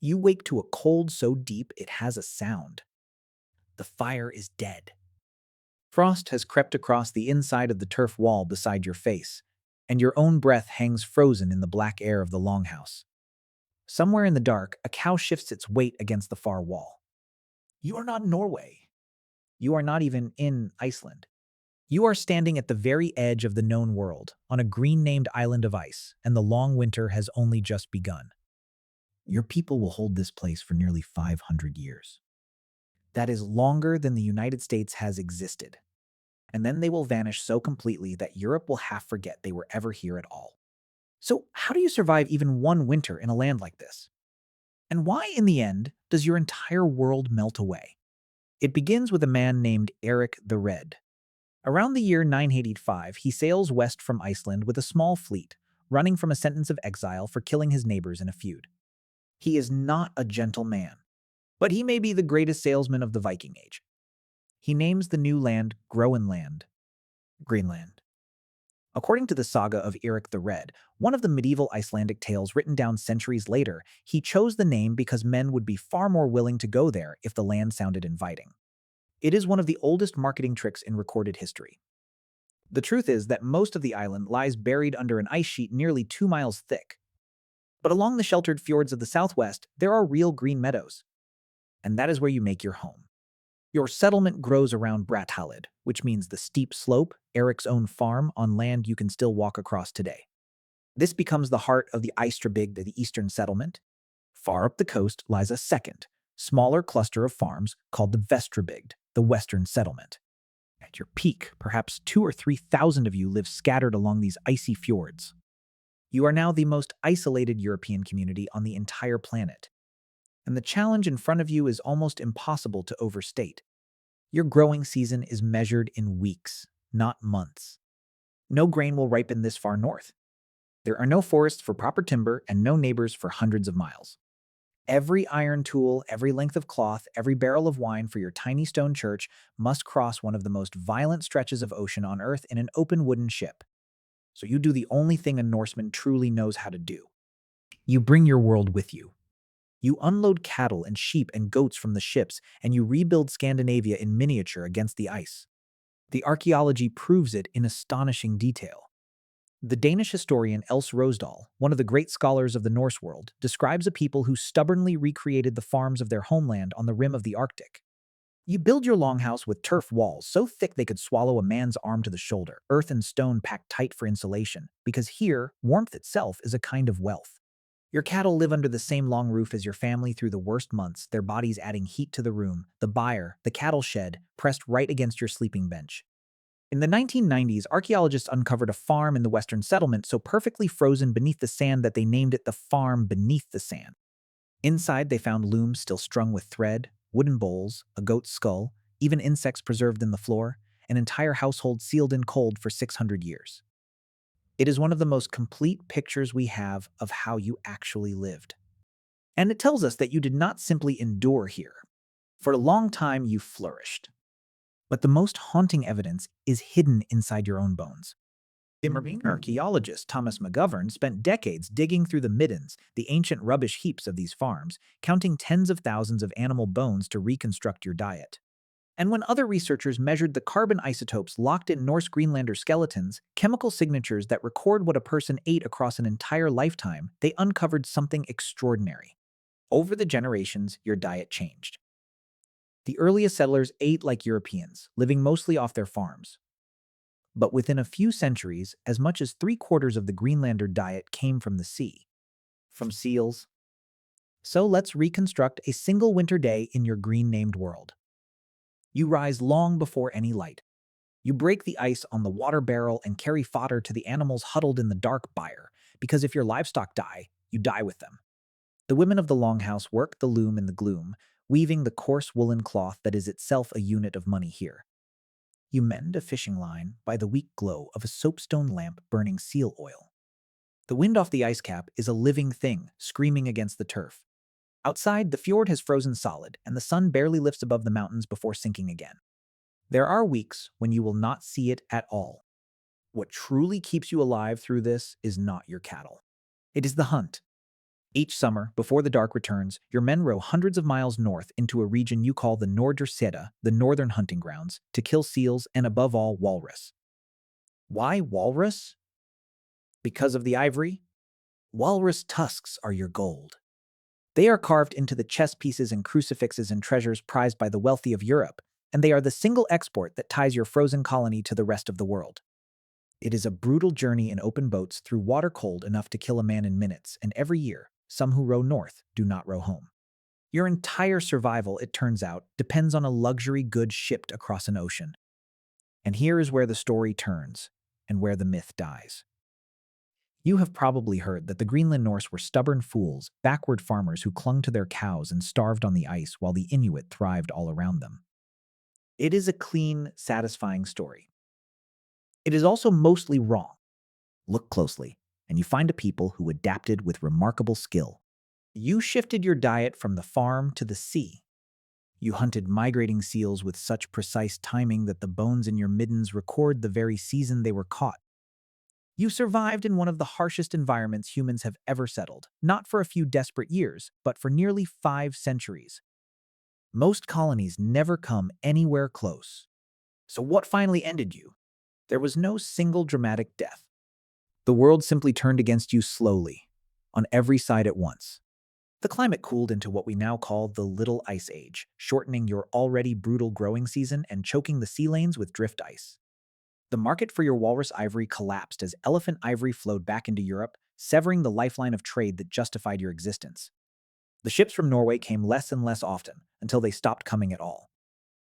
You wake to a cold so deep it has a sound. The fire is dead. Frost has crept across the inside of the turf wall beside your face, and your own breath hangs frozen in the black air of the longhouse. Somewhere in the dark, a cow shifts its weight against the far wall. You are not in Norway. You are not even in Iceland. You are standing at the very edge of the known world, on a green-named island of ice, and the long winter has only just begun. Your people will hold this place for nearly 500 years. That is longer than the United States has existed. And then they will vanish so completely that Europe will half forget they were ever here at all. So, how do you survive even one winter in a land like this? And why, in the end, does your entire world melt away? It begins with a man named Erik the Red. Around the year 985, he sails west from Iceland with a small fleet, running from a sentence of exile for killing his neighbors in a feud. He is not a gentle man, but he may be the greatest salesman of the Viking Age. He names the new land Groenland, Greenland. According to the saga of Erik the Red, one of the medieval Icelandic tales written down centuries later, he chose the name because men would be far more willing to go there if the land sounded inviting. It is one of the oldest marketing tricks in recorded history. The truth is that most of the island lies buried under an ice sheet nearly 2 miles thick. But along the sheltered fjords of the southwest, there are real green meadows. And that is where you make your home. Your settlement grows around Brattahlid, which means the steep slope, Eric's own farm on land you can still walk across today. This becomes the heart of the Eystrabygd, the eastern settlement. Far up the coast lies a second, smaller cluster of farms called the Vestrabygd, the western settlement. At your peak, perhaps 2 or 3,000 of you live scattered along these icy fjords. You are now the most isolated European community on the entire planet. And the challenge in front of you is almost impossible to overstate. Your growing season is measured in weeks, not months. No grain will ripen this far north. There are no forests for proper timber and no neighbors for hundreds of miles. Every iron tool, every length of cloth, every barrel of wine for your tiny stone church must cross one of the most violent stretches of ocean on Earth in an open wooden ship. So you do the only thing a Norseman truly knows how to do. You bring your world with you. You unload cattle and sheep and goats from the ships, and you rebuild Scandinavia in miniature against the ice. The archaeology proves it in astonishing detail. The Danish historian Else Rosdahl, one of the great scholars of the Norse world, describes a people who stubbornly recreated the farms of their homeland on the rim of the Arctic. You build your longhouse with turf walls so thick they could swallow a man's arm to the shoulder, earth and stone packed tight for insulation, because here, warmth itself is a kind of wealth. Your cattle live under the same long roof as your family through the worst months, their bodies adding heat to the room, the byre, the cattle shed, pressed right against your sleeping bench. In the 1990s, archaeologists uncovered a farm in the western settlement so perfectly frozen beneath the sand that they named it the farm beneath the sand. Inside, they found looms still strung with thread, wooden bowls, a goat's skull, even insects preserved in the floor, an entire household sealed in cold for 600 years. It is one of the most complete pictures we have of how you actually lived. And it tells us that you did not simply endure here. For a long time, you flourished. But the most haunting evidence is hidden inside your own bones. Immerbeing archaeologist Thomas McGovern spent decades digging through the middens, the ancient rubbish heaps of these farms, counting tens of thousands of animal bones to reconstruct your diet. And when other researchers measured the carbon isotopes locked in Norse Greenlander skeletons, chemical signatures that record what a person ate across an entire lifetime, they uncovered something extraordinary. Over the generations, your diet changed. The earliest settlers ate like Europeans, living mostly off their farms. But within a few centuries, as much as 3/4 of the Greenlander diet came from the sea. From seals. So let's reconstruct a single winter day in your green-named world. You rise long before any light. You break the ice on the water barrel and carry fodder to the animals huddled in the dark byre, because if your livestock die, you die with them. The women of the longhouse work the loom in the gloom, weaving the coarse woolen cloth that is itself a unit of money here. You mend a fishing line by the weak glow of a soapstone lamp burning seal oil. The wind off the ice cap is a living thing, screaming against the turf. Outside, the fjord has frozen solid, and the sun barely lifts above the mountains before sinking again. There are weeks when you will not see it at all. What truly keeps you alive through this is not your cattle. It is the hunt. Each summer, before the dark returns, your men row hundreds of miles north into a region you call the Nordorsida, the northern hunting grounds, to kill seals and, above all, walrus. Why walrus? Because of the ivory? Walrus tusks are your gold. They are carved into the chess pieces and crucifixes and treasures prized by the wealthy of Europe, and they are the single export that ties your frozen colony to the rest of the world. It is a brutal journey in open boats through water cold enough to kill a man in minutes, and every year, some who row north do not row home. Your entire survival, it turns out, depends on a luxury good shipped across an ocean. And here is where the story turns, and where the myth dies. You have probably heard that the Greenland Norse were stubborn fools, backward farmers who clung to their cows and starved on the ice while the Inuit thrived all around them. It is a clean, satisfying story. It is also mostly wrong. Look closely, and you find a people who adapted with remarkable skill. You shifted your diet from the farm to the sea. You hunted migrating seals with such precise timing that the bones in your middens record the very season they were caught. You survived in one of the harshest environments humans have ever settled, not for a few desperate years, but for nearly 5 centuries. Most colonies never come anywhere close. So what finally ended you? There was no single dramatic death. The world simply turned against you slowly, on every side at once. The climate cooled into what we now call the Little Ice Age, shortening your already brutal growing season and choking the sea lanes with drift ice. The market for your walrus ivory collapsed as elephant ivory flowed back into Europe, severing the lifeline of trade that justified your existence. The ships from Norway came less and less often, until they stopped coming at all.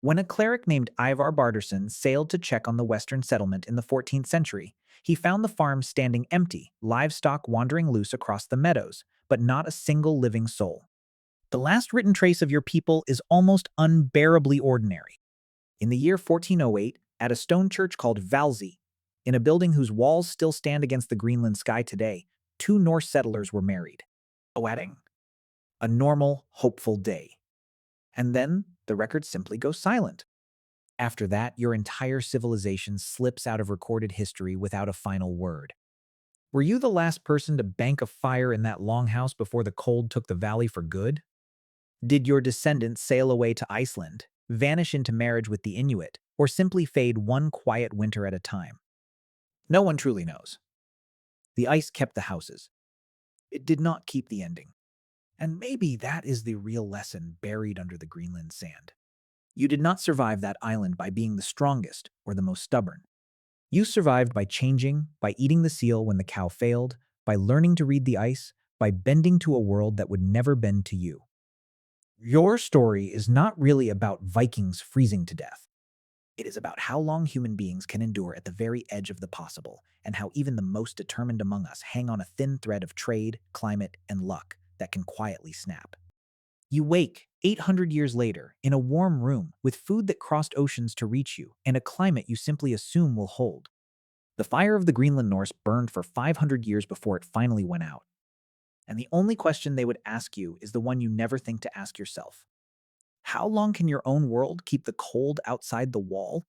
When a cleric named Ivar Barderson sailed to check on the western settlement in the 14th century, he found the farms standing empty, livestock wandering loose across the meadows, but not a single living soul. The last written trace of your people is almost unbearably ordinary. In the year 1408, at a stone church called Hvalsey, in a building whose walls still stand against the Greenland sky today, 2 Norse settlers were married. A wedding. A normal, hopeful day. And then the record simply goes silent. After that, your entire civilization slips out of recorded history without a final word. Were you the last person to bank a fire in that longhouse before the cold took the valley for good? Did your descendants sail away to Iceland, vanish into marriage with the Inuit, or simply fade one quiet winter at a time? No one truly knows. The ice kept the houses. It did not keep the ending. And maybe that is the real lesson buried under the Greenland sand. You did not survive that island by being the strongest or the most stubborn. You survived by changing, by eating the seal when the cow failed, by learning to read the ice, by bending to a world that would never bend to you. Your story is not really about Vikings freezing to death. It is about how long human beings can endure at the very edge of the possible, and how even the most determined among us hang on a thin thread of trade, climate, and luck that can quietly snap. You wake 800 years later in a warm room with food that crossed oceans to reach you and a climate you simply assume will hold. The fire of the Greenland Norse burned for 500 years before it finally went out. And the only question they would ask you is the one you never think to ask yourself. How long can your own world keep the cold outside the wall?